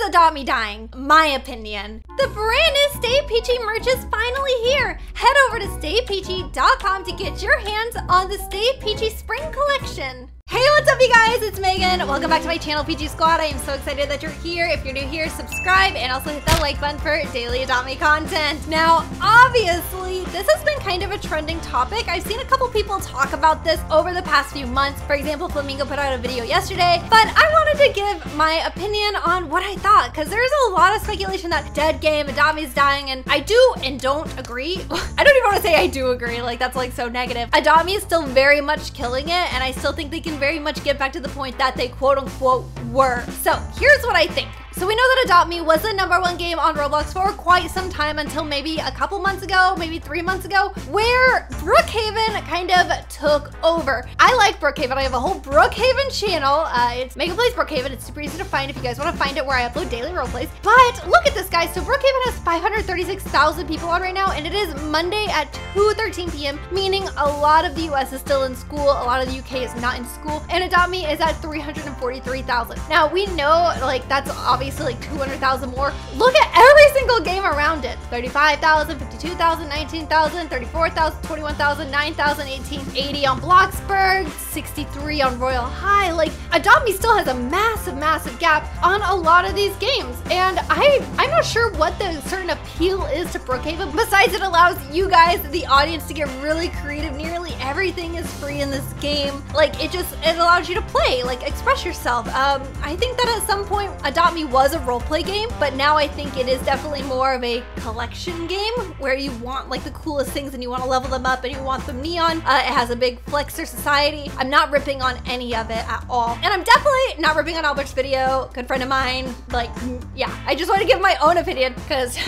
Adopt Me dying? My opinion. The brand new Stay Peachy merch is finally here. Head over to staypeachy.com to get your hands on the Stay Peachy Spring Collection. Hey, what's up you guys? It's Megan. Welcome back to my channel, Peachy Squad. I am so excited that you're here. If you're new here, subscribe and also hit that like button for daily Adopt Me content. Now, obviously, this has been kind of a trending topic. I've seen a couple people talk about this over the past few months. For example, Flamingo put out a video yesterday, but I wanted to give my opinion on what I thought, because there's a lot of speculation that dead game, Adopt Me is dying, and I do and don't agree. I don't even want to say I do agree, like that's like so negative. Adopt Me is still very much killing it, and I still think they can very much get back to the point that they quote unquote were. So here's what I think. So we know that Adopt Me was the #1 game on Roblox for quite some time until maybe a couple months ago, maybe 3 months ago, where Brookhaven kind of took over. I like Brookhaven. I have a whole Brookhaven channel. It's Megan Plays Brookhaven. It's super easy to find if you guys want to find it, where I upload daily roleplays. But look at this, guys. So Brookhaven has 536,000 people on right now, and it is Monday at 2:13 p.m., meaning a lot of the US is still in school. A lot of the UK is not in school, and Adopt Me is at 343,000. Now we know, like, that's obviously like 200,000 more. Look at every single game around it. 35,000, 52,000, 19,000, 34,000, 21,000, 9,000, 18, 80 on Bloxburg, 63 on Royal High. Like, Adopt Me still has a massive gap on a lot of these games. And I'm not sure what the certain appeal is to Brookhaven, besides it allows you guys, the audience, to get really creative. Nearly everything is free in this game. Like, it allows you to play, like, express yourself. I think that at some point Adopt Me was a roleplay game, but now I think it is definitely more of a collection game where you want like the coolest things and you want to level them up and you want them neon. It has a big Flexer society. I'm not ripping on any of it at all. And I'm definitely not ripping on Albert's video, good friend of mine. Like, yeah, I just want to give my own opinion because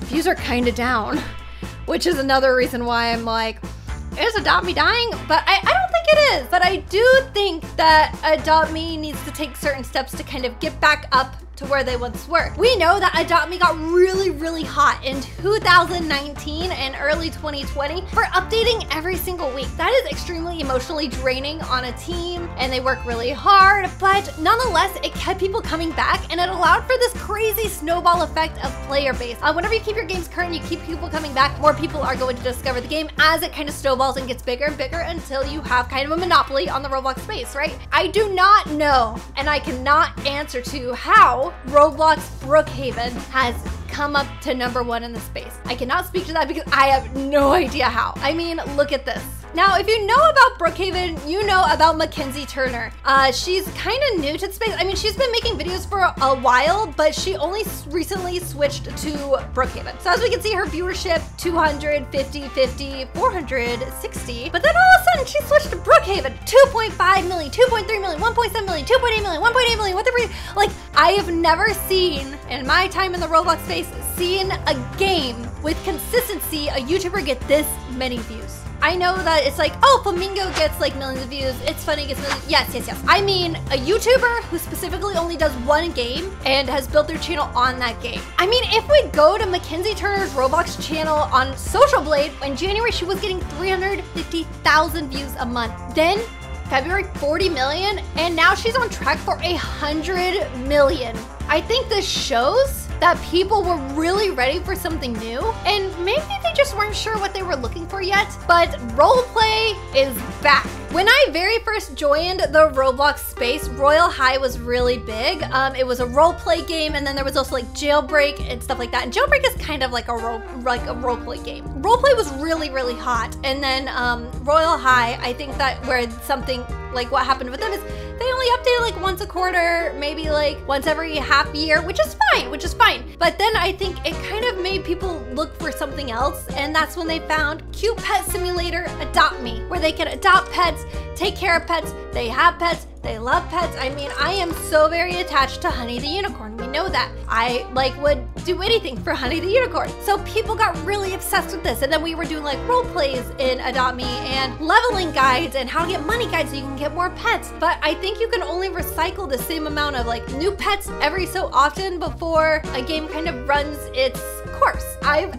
views are kind of down, which is another reason why I'm like, is Adopt Me dying? But I don't think it is, but I do think that Adopt Me needs to take certain steps to kind of get back up to where they once were. We know that Adopt Me got really hot in 2019 and early 2020 for updating every single week. That is extremely emotionally draining on a team, and they work really hard, but nonetheless, it kept people coming back, and it allowed for this crazy snowball effect of player base. Whenever you keep your games current, you keep people coming back, more people are going to discover the game as it kind of snowballs and gets bigger and bigger until you have kind of a monopoly on the Roblox space, right? I do not know, and I cannot answer to how Roblox Brookhaven has come up to #1 in the space. I cannot speak to that because I have no idea how. I mean, look at this. Now, if you know about Brookhaven, you know about Mackenzie Turner. She's kind of new to the space. I mean, she's been making videos for a while, but she only recently switched to Brookhaven. So as we can see, her viewership, 250, 50, 460. But then all of a sudden, she switched to Brookhaven. 2.5 million, 2.3 million, 1.7 million, 2.8 million, 1.8 million, whatever. Like, I have never seen, in my time in the Roblox space, seen a game with consistency, a YouTuber get this many views. I know that it's like, oh, Flamingo gets like millions of views. It's funny, gets millions. Yes. I mean, a YouTuber who specifically only does one game and has built their channel on that game. I mean, if we go to Mackenzie Turner's Roblox channel on Social Blade, in January, she was getting 350,000 views a month. Then February, 40 million, and now she's on track for 100 million. I think this shows that people were really ready for something new, and maybe they just weren't sure what they were looking for yet, but roleplay is back. When I very first joined the Roblox space, Royal High was really big. It was a roleplay game, and then there was also like Jailbreak and stuff like that. And Jailbreak is kind of like a roleplay game. Roleplay was really hot, and then Royal High, I think that where something like what happened with them is they only updated like once a quarter, maybe like once every half year, which is fine. But then I think it kind of made people look for something else, and that's when they found Cute Pet Simulator Adopt Me, where they can adopt pets, take care of pets, they have pets, they love pets. I mean, I am so very attached to Honey the Unicorn. We know that. I would do anything for Honey the Unicorn. So people got really obsessed with this. And then we were doing like role plays in Adopt Me and leveling guides and how to get money guides so you can get more pets. But I think you can only recycle the same amount of like new pets every so often before a game kind of runs its course. I've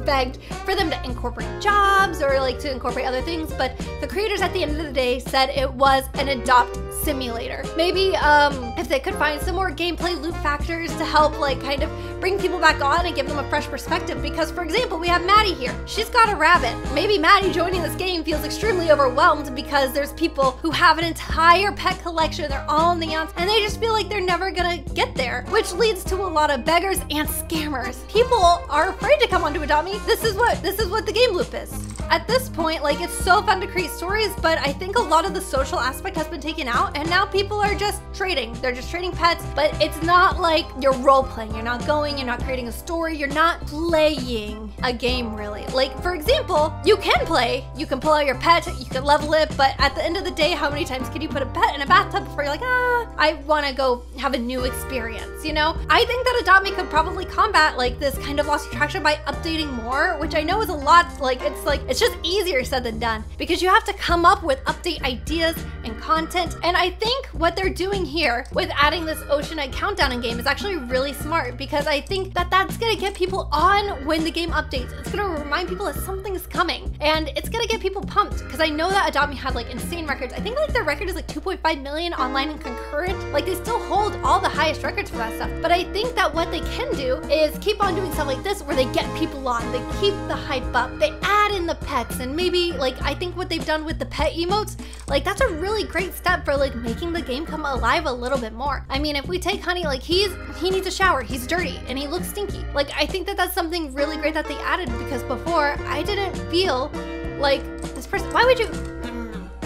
begged for them to incorporate jobs or like to incorporate other things, but the creators at the end of the day said it was an adopt simulator. Maybe if they could find some more gameplay loop factors to help like kind of bring people back on and give them a fresh perspective. Because for example, we have Maddie here. She's got a rabbit. Maybe Maddie joining this game feels extremely overwhelmed because there's people who have an entire pet collection. They're all on the outs and they just feel like they're never gonna get there, which leads to a lot of beggars and scammers. People are afraid to come onto Adopt Me. This is what the game loop is. At this point, like, it's so fun to create stories, but I think a lot of the social aspect has been taken out and now people are just trading. They're just trading pets, but it's not like you're role playing. You're not going, you're not creating a story, you're not playing a game really. Like, for example, you can play, you can pull out your pet, you can level it, but at the end of the day, how many times can you put a pet in a bathtub before you're like, I wanna go have a new experience, you know? I think that Adopt Me could probably combat like this kind of lost attraction by updating more, which I know is a lot, it's just easier said than done because you have to come up with update ideas and content. And I think what they're doing here with adding this Ocean Egg countdown in game is actually really smart because I think that that's gonna get people on when the game updates. It's gonna remind people that something is coming and it's gonna get people pumped because I know that Adopt Me had like insane records. I think like their record is like 2.5 million online and concurrent. Like they still hold all the highest records for that stuff. But I think that what they can do is keep on doing stuff like this where they get people on, they keep the hype up, they add in the pets, and maybe like I think what they've done with the pet emotes, like that's a really great step for like making the game come alive a little bit more. I mean, if we take Honey, like he needs a shower, he's dirty and he looks stinky. Like I think that that's something really great that they added because before I didn't feel like this person, why would you,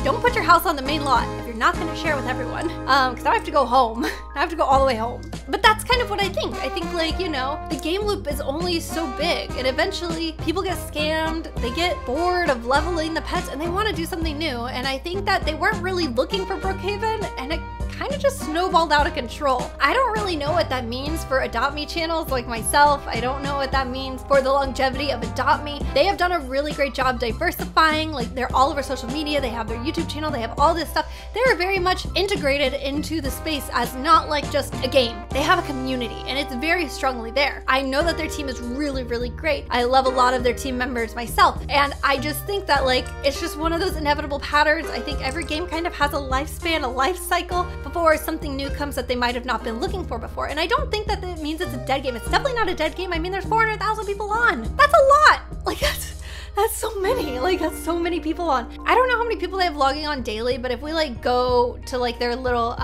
don't put your house on the main lot if you're not gonna share with everyone. Cause I have to go home. I have to go all the way home. But that's kind of what I think. I think like, you know, the game loop is only so big and eventually people get scammed, they get bored of leveling the pets and they wanna do something new. And I think that they weren't really looking for Brookhaven and it kind of just snowballed out of control. I don't really know what that means for Adopt Me channels like myself. I don't know what that means for the longevity of Adopt Me. They have done a really great job diversifying, like they're all over social media, they have their YouTube channel, they have all this stuff. They're very much integrated into the space as not like just a game. They have a community and it's very strongly there. I know that their team is really, really great. I love a lot of their team members myself. And I just think that like, it's just one of those inevitable patterns. I think every game kind of has a lifespan, a life cycle before something new comes that they might have not been looking for before. And I don't think that it means it's a dead game. It's definitely not a dead game. I mean, there's 400,000 people on. That's a lot. Like that's so many, like that's so many people on. I don't know how many people they have logging on daily, but if we like go to like their little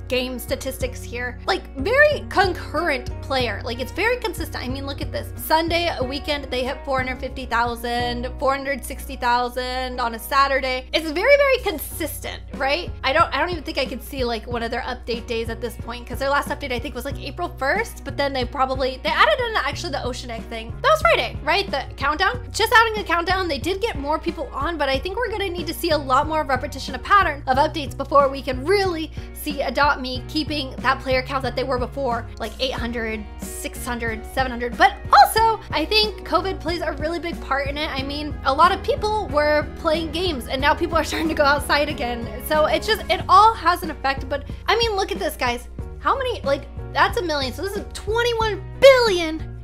game statistics here, like very concurrent player, like it's very consistent. I mean, look at this. Sunday, a weekend, they hit 450,000, 460,000 on a Saturday. It's very, very consistent, right? I don't even think I could see like one of their update days at this point because their last update I think was like April 1st, but then they added in actually the Ocean Egg thing. That was Friday, right? The countdown, just adding a countdown. They did get more people on, but I think we're gonna need to see a lot more repetition, a pattern of updates before we can really see Adopt Me keeping that player count that they were before, like 800, 600, 700. But also, I think COVID plays a really big part in it. I mean, a lot of people were playing games and now people are starting to go outside again. So it's just, it all has an effect. But I mean, look at this, guys. How many, like, that's 1 million. So this is 21 billion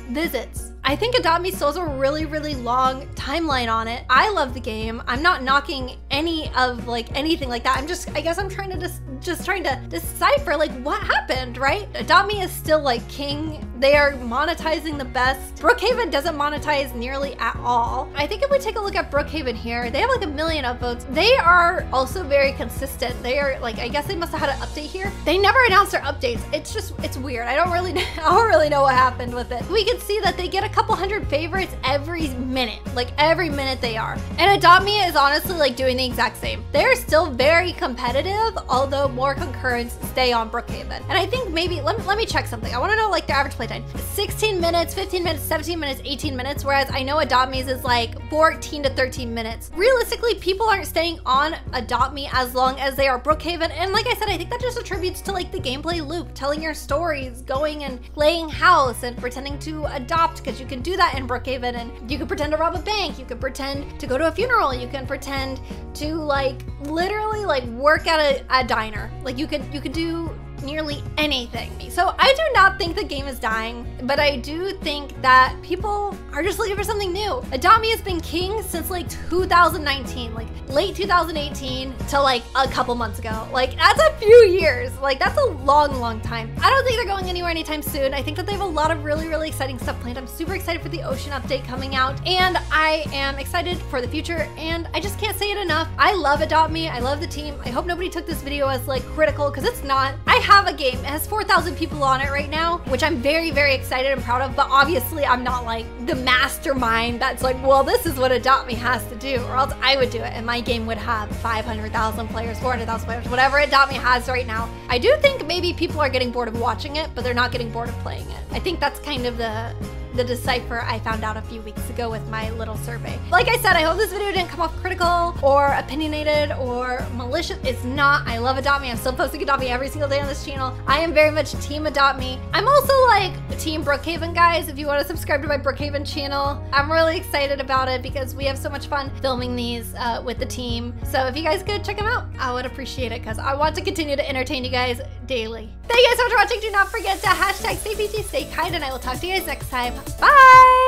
visits. I think Adopt Me still has a really, really long timeline on it. I love the game. I'm not knocking any of like anything like that. I guess I'm trying to just trying to decipher like what happened, right? Adopt Me is still like king. They are monetizing the best. Brookhaven doesn't monetize nearly at all. I think if we take a look at Brookhaven here, they have like 1 million upvotes. They are also very consistent. They are like, I guess they must have had an update here. They never announce their updates. It's weird. I don't really know what happened with it. We can see that they get a couple hundred favorites every minute, like every minute they are. And Adopt Me is honestly like doing the exact same. They're still very competitive, although more concurrents stay on Brookhaven. And I think maybe, let me check something. I wanna know like their average playtime. 16 minutes, 15 minutes, 17 minutes, 18 minutes, whereas I know Adopt Me's is like 14 to 13 minutes. Realistically, people aren't staying on Adopt Me as long as they are Brookhaven. And like I said, I think that just attributes to like the gameplay loop, telling your stories, going and playing house and pretending to adopt, because you can do that in Brookhaven, and you can pretend to rob a bank, you can pretend to go to a funeral, you can pretend to like literally like work at a diner. Like you could do nearly anything. So I do not think the game is dying, but I do think that people are just looking for something new. Adopt Me has been king since like 2019, like late 2018 to like a couple months ago. Like that's a few years. Like that's a long time. I don't think they're going anywhere anytime soon. I think that they have a lot of really exciting stuff planned. I'm super excited for the Ocean update coming out, and I am excited for the future, and I just can't say it enough. I love Adopt Me. I love the team. I hope nobody took this video as like critical, because it's not. I have a game. It has 4,000 people on it right now, which I'm very excited and proud of, but obviously I'm not like the mastermind that's like, well, this is what Adopt Me has to do, or else I would do it and my game would have 500,000 players, 400,000 players, whatever Adopt Me has right now. I do think maybe people are getting bored of watching it, but they're not getting bored of playing it. I think that's kind of the decipher I found out a few weeks ago with my little survey. Like I said, I hope this video didn't come off critical or opinionated or malicious. It's not. I love Adopt Me. I'm still posting Adopt Me every single day on this channel. I am very much team Adopt Me. I'm also like team Brookhaven, guys. If you want to subscribe to my Brookhaven channel, I'm really excited about it because we have so much fun filming these with the team. So if you guys could check them out, I would appreciate it because I want to continue to entertain you guys daily. Thank you guys so much for watching. Do not forget to hashtag StayPG, stay kind, and I will talk to you guys next time. Bye!